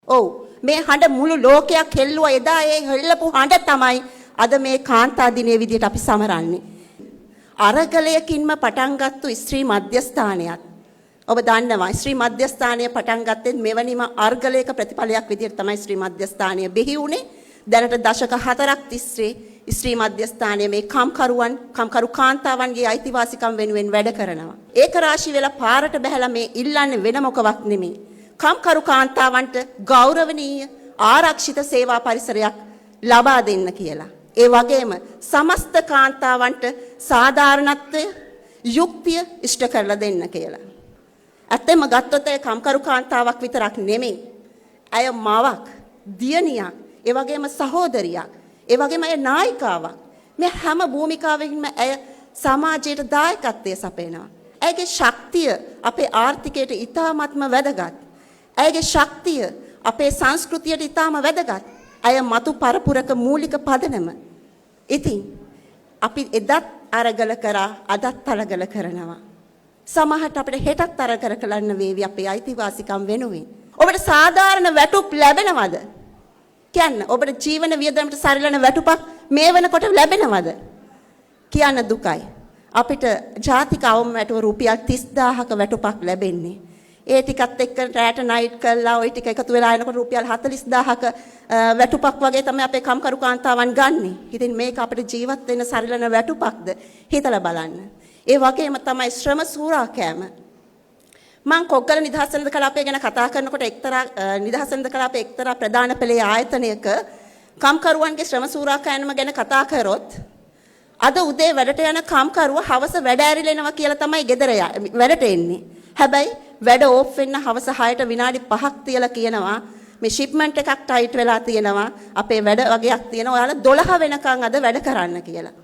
ඔව් මේ හඬ මුළු ලෝකයක් හෙල්ලුවා එදා ඒ හෙල්ලපු හඬ තමයි අද මේ කාන්තා දිනේ විදියට අපි සමරන්නේ. අරගලයකින්ම පටන් ගත්තු ස්ත්‍රී මධ්‍යස්ථානයත් ඔබ දන්නවා ස්ත්‍රී මධ්‍යස්ථානය පටන් ගත්තේ මෙවැනිම අර්ගලයක ප්‍රතිඵලයක් විදියට තමයි ස්ත්‍රී මධ්‍යස්ථානය බිහි වුණේ. දැනට දශක 4ක් තිස්සේ ස්ත්‍රී මධ්‍යස්ථානයේ මේ කම්කරු කාන්තාවන්ගේ අයිතිවාසිකම් වෙනුවෙන් වැඩ කරනවා. ඒක රාශී වෙලා පාරට බහැලා මේ ඉල්ලන්නේ වෙන මොකවත් නෙමෙයි. කම්කරු කාන්තාවන්ට ගෞරවනීය ආරක්ෂිත සේවා පරිසරයක් ලබා දෙන්න කියලා. ඒ වගේම සමස්ත කාන්තාවන්ට සාධාරණත්වය යුක්තිය ඉෂ්ට කරලා දෙන්න කියලා. ඇත්තම ගත්තොත් ඒ කම්කරු කාන්තාවක් විතරක් නෙමෙයි. අය මවක්, දියණියක්, ඒ වගේම සහෝදරියක්, ඒ වගේම අය නායිකාවක්. මේ හැම භූමිකාවකින්ම අය සමාජයට දායකත්වයේ සපයනවා. ඇයගේ ශක්තිය අපේ ආර්ථිකයට ඉතාමත්ම වැදගත්. ඇයගේ ශක්තිය අපේ සංස්කෘතියට ඉතාම වැදගත්. අය මතු පරපුරක මූලික පදනම. ඉතින් අපි එදත් අරගල කරා අදත් අරගල කරනවා. සමහරට අපිට හෙටත් අරගල කරන්න වේවි අපේ අයිතිවාසිකම් වෙනුවෙන්. ඔබට සාධාරණ වැටුප් ලැබෙනවද? කියන්න. ඔබට ජීවන වියදමට සරිලන වැටුපක් මේ වෙනකොට ලැබෙනවද? කියන්න දුකයි. අපිට ජාතික අවම වැටුප රුපියල් 30000ක වැටුපක් ලැබෙන්නේ. ඒ ටිකත් එක්ක රැට නයිට් කරලා ওই ටික එකතු වෙලා එනකොට රුපියල් 40000ක වැටුපක් වගේ තමයි අපේ කම්කරු කාන්තාවන් ගන්නෙ. ඉතින් මේක අපිට ජීවත් වෙන්න සරිලන වැටුපක්ද හිතලා බලන්න. ඒ වගේම තමයි ශ්‍රම සූරා කෑම. මම කොග්ගල නිදහස් වෙනද කලාපය ගැන කතා කරනකොට එක්තරා නිදහස් වෙනද කලාපයේ එක්තරා ප්‍රධාන පෙළේ ආයතනයක කම්කරුවන්ගේ ශ්‍රම සූරා කෑම ගැන කතා කරොත් අද උදේ වැඩට යන කම්කරුව හවස වැඩ ඇරිලෙනවා කියලා තමයි ගෙදර වැඩට එන්නේ. හැබැයි වැඩ ඕෆ් වෙන්න හවස 6ට විනාඩි 5ක් තියලා කියනවා මේ ෂිප්මන්ට් එකක් ටයිට් වෙලා තියෙනවා අපේ වැඩ වගේක් තියෙනවා ඔයාලා 12 වෙනකන් අද වැඩ කරන්න කියලා.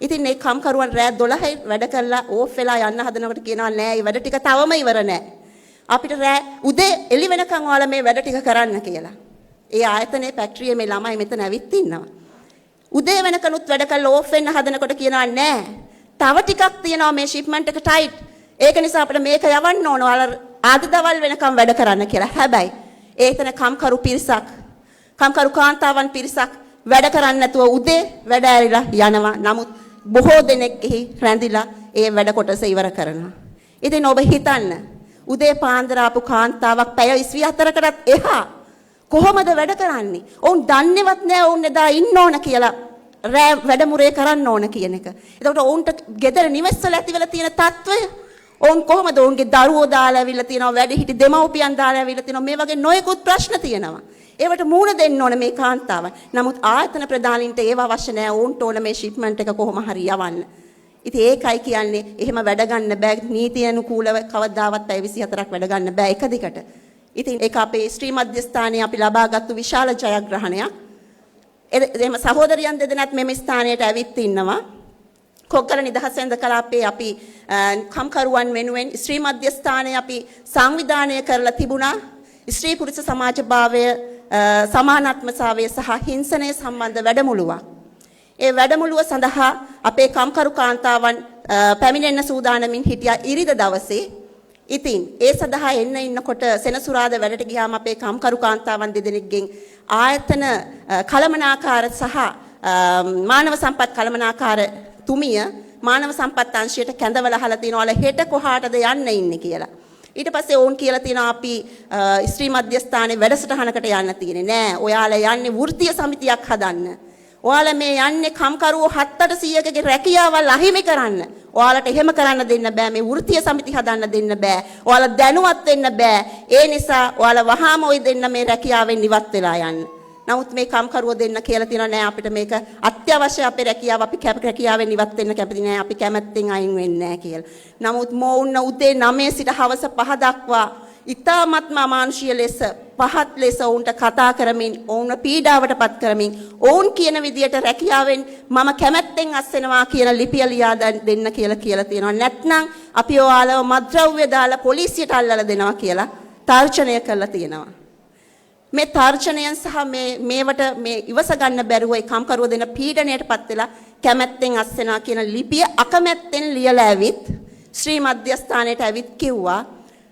ඉතින් මේ කම්කරුවන් රෑ 12 වැඩ කරලා ඕෆ් වෙලා යන්න හදනකොට කියනවා නෑ මේ වැඩ ටික තවම ඉවර නෑ. අපිට රෑ උදේ එළි වෙනකන් ඔයාලා මේ වැඩ ටික කරන්න කියලා. ඒ ආයතනයේ ෆැක්ටරියේ මේ ළමයි මෙතන ඇවිත් ඉන්නවා. උදේ වෙනකනුත් වැඩ කරලා ඕෆ් වෙන්න හදනකොට කියනවා නෑ. තව ටිකක් තියෙනවා මේ ෂිප්මන්ට් එක ටයිට්. ඒක නිසා අපිට මේක යවන්න ඕන. ඔයාලා ආද දවල් වෙනකම් වැඩ කරන්න කියලා. හැබැයි ඒතන කම්කරු පිරිසක් කම්කරු කාන්තාවන් පිරිසක් වැඩ කරන්නේ නැතුව උදේ වැඩ ඇරිලා යනවා. නමුත් බොහෝ දෙනෙක් එහි රැඳිලා ඒ වැඩ කොටස ඉවර කරනවා. ඉතින් ඔබ හිතන්න උදේ පාන්දර ආපු කාන්තාවක් පැය 24කටත් එහා කොහොමද වැඩ කරන්නේ? ඔවුන් දන්නේවත් නෑ ඔවුන් එදා ඉන්න ඕන කියලා රෑ වැඩමුරේ කරන්න ඕන කියන එක. එතකොට ඔවුන්ට ගෙදර නිවෙස්වල ඇතිවලා තියෙන තත්ත්වය ඔවුන් කොහොමද ඔවුන්ගේ දරුවෝ දාලා ඇවිල්ලා තියෙනවා වැඩිහිටි දෙමව්පියන් දාලා ඇවිල්ලා තියෙනවා මේ වගේ නොයෙකුත් ප්‍රශ්න තියෙනවා. ඒවට මූණ දෙන්න ඕන මේ කාන්තාවන්. නමුත් ආයතන ප්‍රධානීන්ට ඒව අවශ්‍ය නැහැ. ඕන්ට ඕන මේ ෂිප්මන්ට් එක කොහොම හරි යවන්න. ඉතින් ඒකයි කියන්නේ එහෙම වැඩ ගන්න බෑ. නීති අනුකූලව කවදාවත් පැය 24ක් වැඩ ගන්න බෑ එක දිගට. ඉතින් ඒක අපේ ස්ත්‍රී මධ්‍යස්ථානයේ අපි ලබාගත්තු විශාල ජයග්‍රහණයක්. එහෙම සහෝදරියන් දෙදෙනාත් මෙම ස්ථානයට ඇවිත් ඉන්නවා. කොග්ගල නිදහස් වෙනද කලාපයේ අපි කම්කරුවන් වෙනුවෙන් ස්ත්‍රී මධ්‍යස්ථානයේ අපි සංවිධානය කරලා තිබුණා. ස්ත්‍රී පුරුෂ සමාජභාවය සමානාත්මතාවය සහ හිංසනය සම්බන්ධ වැඩමුළුවක්. ඒ වැඩමුළුව සඳහා අපේ කම්කරු කාන්තාවන් පැමිණෙන්න සූදානමින් හිටියා ඉරිද දවසේ. ඉතින් ඒ සඳහා ඉන්නකොට සෙනසුරාදා වැඩට ගියාම අපේ කම්කරු කාන්තාවන් දෙදෙනෙක්ගෙන් ආයතන කළමනාකාර සහ මානව සම්පත් කළමනාකාර තුමිය මානව සම්පත් අංශයට කැඳවලා අහලා තිනවල හෙට කොහාටද යන්න ඉන්නේ කියලා. ඊට පස්සේ ඕන් කියලා තියෙනවා අපි ස්ත්‍රී මධ්‍යස්ථානයේ වැඩසටහනකට යන්න තියෙන්නේ නෑ. ඔයාලා යන්නේ වෘත්තීය සමිතියක් හදන්න. ඔයාලා මේ යන්නේ කම්කරුවෝ 7-800කගේ රැකියාවල් අහිමි කරන්න. ඔයාලට එහෙම කරන්න දෙන්න බෑ. මේ වෘත්තීය සමිති හදන්න දෙන්න බෑ. ඔයාලා දැනුවත් වෙන්න බෑ. ඒ නිසා ඔයාලා වහාම ওই දෙන්න මේ රැකියාවෙන් ඉවත් වෙලා යන්න. නමුත් මේ කම්කරුවෝ දෙන්න කියලා තියෙනවා නෑ අපිට මේක අත්‍යවශ්‍ය අපේ රැකියාව අපි රැකියාවෙන් ඉවත් වෙන්න කැමති නෑ. අපි කැමැත්තෙන් අයින් වෙන්නේ නෑ කියලා. නමුත් මොවුන් උදේ 9 සිට හවස 5 දක්වා ඉතාමත්ම අමානුෂීය ලෙස පහත් ලෙස ඔවුන්ට කතා කරමින් ඔවුන්ව පීඩාවටපත් කරමින් ඔවුන් කියන විදියට රැකියාවෙන් මම කැමැත්තෙන් අස්වෙනවා කියන ලිපිය ලියා දෙන්න කියලා තියෙනවා. නැත්නම් අපි ඔයාලව මත්ද්‍රව්‍ය දාලා පොලිසියට අල්ලලා දෙනවා කියලා තර්ජනය කරලා තියෙනවා. මේ තර්ජනයන් සහ මේවට මේ ඉවස ගන්න බැරුව ඒ කම්කරුව දෙන පීඩණයටපත් වෙලා කැමැත්තෙන් අස්වෙනවා කියන ලිපිය අකමැත්තෙන් ලියලා ඇවිත් ශ්‍රී මධ්‍යස්ථානයට ඇවිත් කිව්වා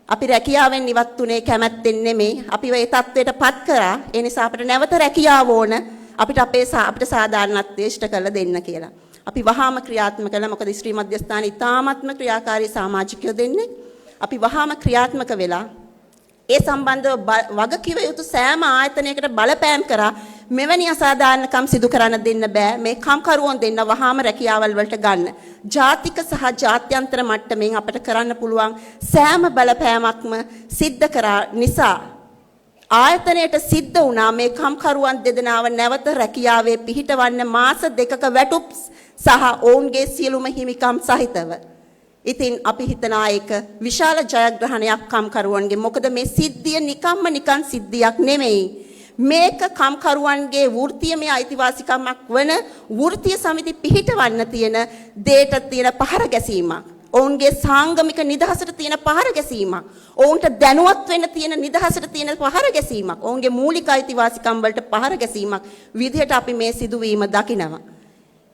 අපි රැකියාවෙන් ඉවත් උනේ කැමැත්තෙන් නෙමෙයි. අපි ඒ තත්වයටපත් කරා. ඒ නිසා අපිට නැවත රැකියාව ඕන. අපිට අපිට සාධාරණත්වය ඉෂ්ට කරලා දෙන්න කියලා. අපි වහාම ක්‍රියාත්මක කළා. මොකද ස්ත්‍රී මධ්‍යස්ථානයේ ඉතාමත්ම ක්‍රියාකාරී සමාජිකයෝ දෙන්නේ. අපි වහාම ක්‍රියාත්මක වෙලා ඒ සම්බන්ධව වගකිව යුතු සෑම ආයතනයකට බලපෑම් කරා. මෙවැනි අසාධාරණකම් සිදු කරන්න දෙන්න බෑ. මේ කම්කරුවන් දෙන්න වහාම රැකියාවල් වලට ගන්න. ජාතික සහ ජාත්‍යන්තර මට්ටමින් අපිට කරන්න පුළුවන් සෑම බලපෑමක්ම සිද්ධ කරා නිසා ආයතනයට සිද්ධ වුණා මේ කම්කරුවන් දෙදෙනාව නැවත රැකියාවේ පිහිටවන්න මාස 2ක වැටුප් සහ ඔවුන්ගේ සියලුම හිමිකම් සහිතව. ඉතින් අපි හිතනවා ඒක විශාල ජයග්‍රහණයක් කම්කරුවන්ගේ. මොකද මේ සිද්ධිය නිකන් සිද්ධියක් නෙමෙයි. මේක කම්කරුවන්ගේ වෘත්තීයමය අයිතිවාසිකමක් වන වෘත්තීය සමිති පිහිටවන්න තියෙන දෙයට තියෙන පහර ගැසීමක්. ඔවුන්ගේ සාංගමික නිදහසට තියෙන පහර ගැසීමක්. ඔවුන්ට දැනුවත් වෙන්න තියෙන නිදහසට තියෙන පහර ගැසීමක්. ඔවුන්ගේ මූලික අයිතිවාසිකම් වලට පහර ගැසීමක් විදිහට අපි මේ සිදුවීම දකිනවා.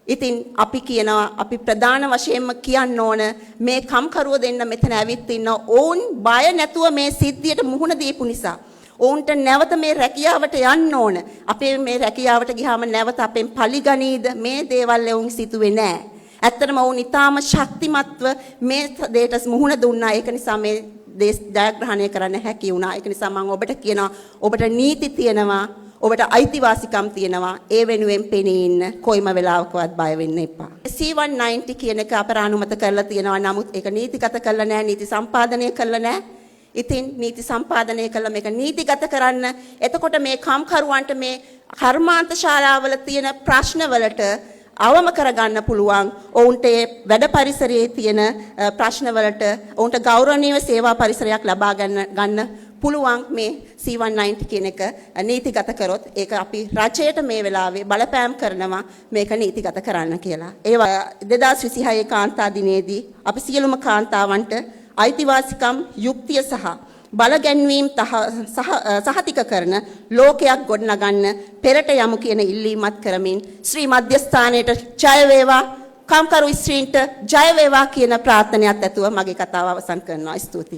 ඉතින් අපි කියනවා අපි ප්‍රධාන වශයෙන්ම කියන්න ඕන මේ කම්කරුව දෙන්න මෙතන ඇවිත් ඉන්න ඔවුන් බය නැතුව මේ සිද්ධියට මුහුණ දීපු නිසා ඔවුන්ට නැවත මේ රැකියාවට යන්න ඕන. අපේ මේ රැකියාවට ගියාම නැවත අපෙන් පරිගණීද මේ දේවල් ඔවුන් සිතුවේ නැහැ. ඇත්තටම ඔවුන් ඊටාම ශක්තිමත්ව මේ දෙයට මුහුණ දුන්නා. ඒක නිසා මේ දේශ ජයග්‍රහණය කරන්න හැකි වුණා. ඒක නිසා මම ඔබට කියනවා ඔබට නීති තියෙනවා. ඔබට අයිතිවාසිකම් තියෙනවා. ඒ වෙනුවෙන් පෙනී ඉන්න කොයිම වෙලාවකවත් බය වෙන්න එපා. C190 කියන එක අපර අනුමත කරලා තියෙනවා. නමුත් ඒක නීතිගත කරලා නැහැ, නීති සම්පාදනය කරලා නැහැ. ඉතින් නීති සම්පාදනය කළා මේක නීතිගත කරන්න. එතකොට මේ කම්කරුවන්ට මේ කර්මාන්ත ශාලාවල තියෙන ප්‍රශ්නවලට අවම කරගන්න පුළුවන්. ඔවුන්ට වැඩ පරිසරයේ තියෙන ප්‍රශ්නවලට ඔවුන්ට ගෞරවනීය සේවා පරිසරයක් ලබා ගන්න පුළුවන් මේ C190 කියන එක නීතිගත කරොත්. ඒක අපි රජයට මේ වෙලාවේ බලපෑම් කරනවා මේක නීතිගත කරන්න කියලා. ඒ 2026 කාන්තා දිනේදී අපි සියලුම කාන්තාවන්ට අයිතිවාසිකම් යුක්තිය සහ බලගැන්වීම් සහතික කරන ලෝකයක් ගොඩනගන්න පෙරට යමු කියන ඉල්ලීමත් කරමින් ශ්‍රී මධ්‍යස්ථානයට ජය වේවා, කම්කරු ස්ත්‍රීන්ට ජය වේවා කියන ප්‍රාර්ථනාවත් ඇතුව මගේ කතාව අවසන් කරනවා. ස්තුතියි.